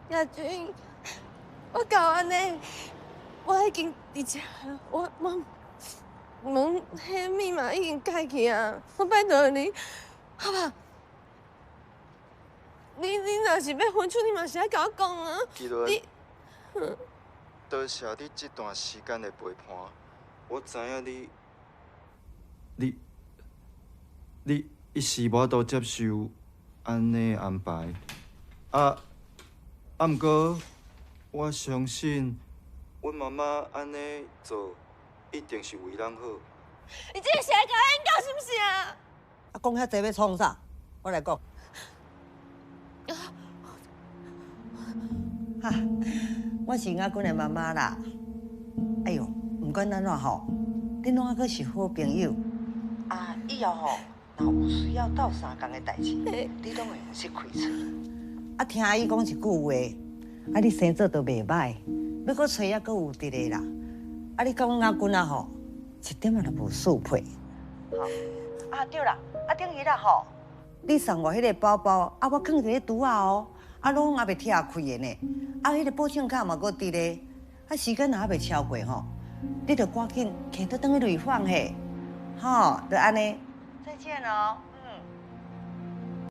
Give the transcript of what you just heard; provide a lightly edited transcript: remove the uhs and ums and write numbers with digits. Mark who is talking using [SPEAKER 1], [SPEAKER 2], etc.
[SPEAKER 1] 亚军，我搞安尼，我已经伫遮，我门迄密码已经改去啊！我拜托你，好吧？你若是要分手，你嘛是爱甲我讲啊！
[SPEAKER 2] 纪伦，多谢你这段时间的陪伴。我知影你一时无都接受安尼安排。毋过我相信，阮妈妈安尼做一定是为咱好。
[SPEAKER 1] 你这个是来甲我演搞是不是啊？
[SPEAKER 3] 啊，讲遐济要创啥？我来讲。哈，我是阿君的妈妈啦。哎呦，不管安怎吼，恁拢还阁是好朋友。啊，以后吼，若有需要斗相共的代志，你拢会用心开嘴。啊，听阿姨讲一句话，啊，你生做都袂歹，要阁找还阁有伫个啦。啊，你讲阿君啊吼，一点仔都无速配。好，啊对啦，啊等于啦吼，你送我迄个包包，啊我放伫咧橱仔哦。啊，拢还袂拆开的呢，啊，迄个保险卡嘛搁伫咧，啊，时间若还袂超过吼，你着赶紧摕倒转去瑞芳嘿，吼，就安尼。再见哦。